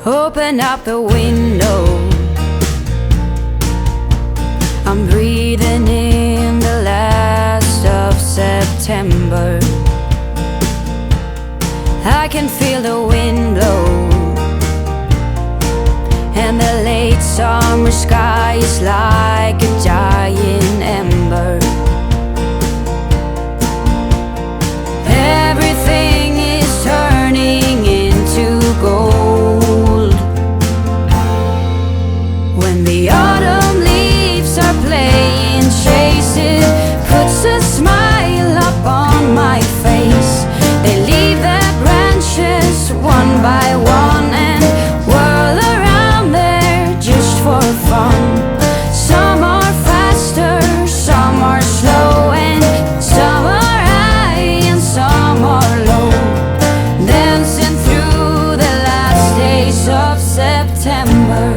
Open up the window, I'm breathing in the last of September. I can feel the wind blow, and the late summer sky is like a giant ember. Everything is turning into gold. When the autumn leaves are playing chase, it puts a smile up on my face. They leave their branches one by one and whirl around there just for fun. Some are faster, some are slow, and some are high and some are low, dancing through the last days of September.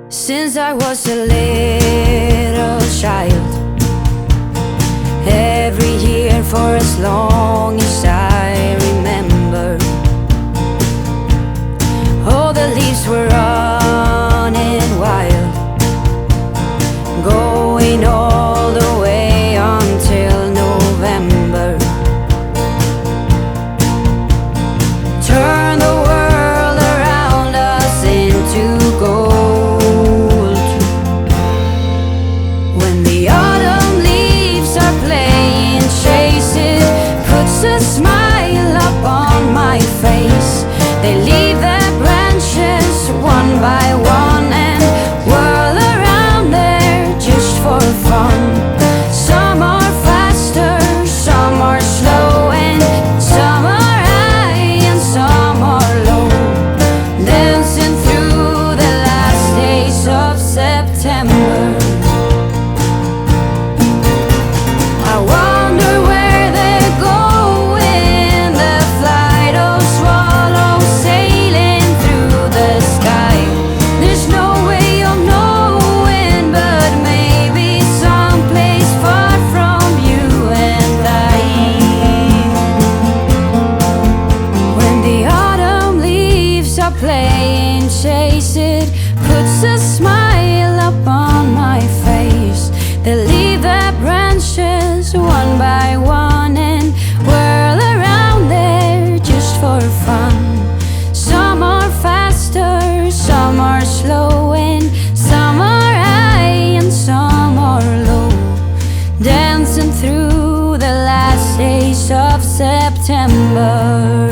Since I was a little child, every year for as long as I remember, all the leaves were running wild, going all the way until November. Turn the world around us into gold. A smile up on my face. They leave their branches one by one and whirl around there just for fun. Some are faster, some are slow, and some are high and some are low, dancing through the last days of September. I wonder where they go, playing chase, it puts a smile up on my face. They leave their branches one by one and whirl around there just for fun. Some are faster, some are slow, and some are high and some are low, dancing through the last days of September.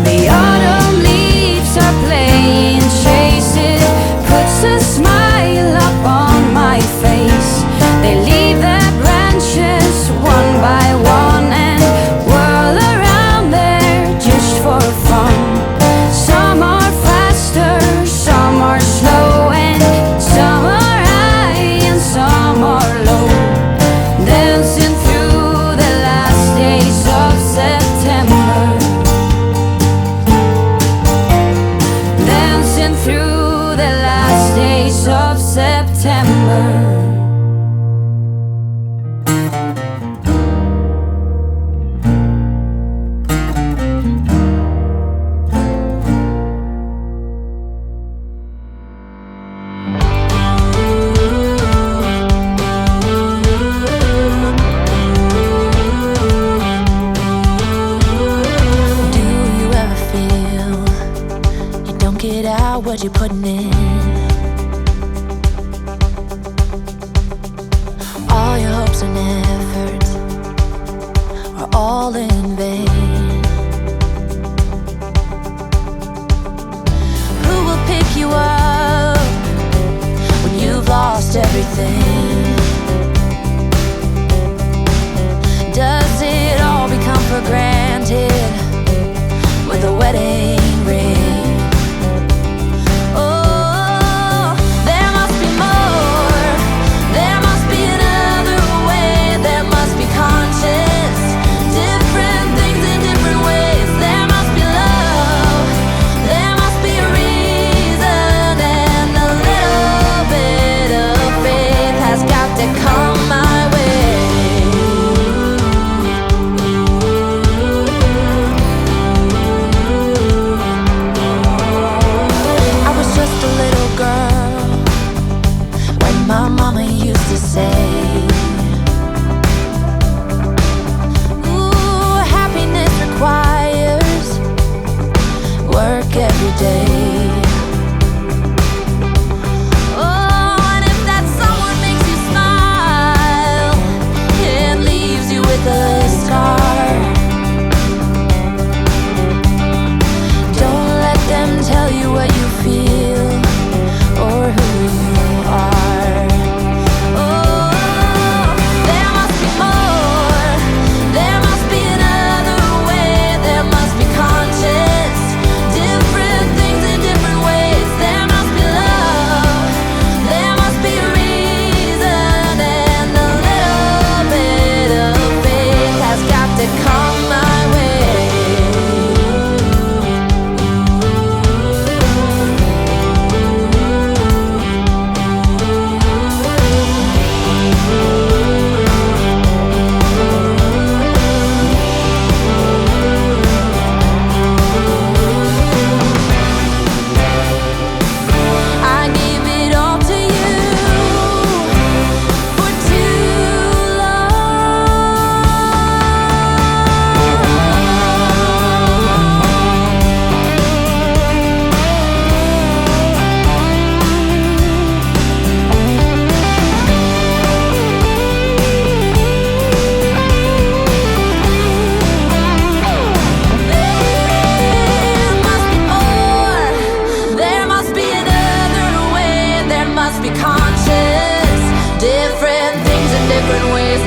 The autumn leaves are playing chase, it puts a smile up on my face. They leave their branches one by one and whirl around there just for fun. Some are faster, some are slow, and some are high and some are low, dancing through the last days of September. Through the last days of September. Get out what you're putting in. All your hopes and efforts are all in vain. Who will pick you up when you've lost everything? Does it all become for granted with a wedding ring? There must be a reason and a little bit of to say. Ooh, happiness requires work every day. Oh, and if that someone makes you smile and leaves you with a scar, don't let them tell you what you feel or who you are. Oh, there must be more. There must be another way. There must be conscious, different things in different ways. There must be love. There must be a reason, and a little bit of faith has got to come my way. I gave it all to you for too There must be more. There must be another way. There must be conscious, different things in different ways.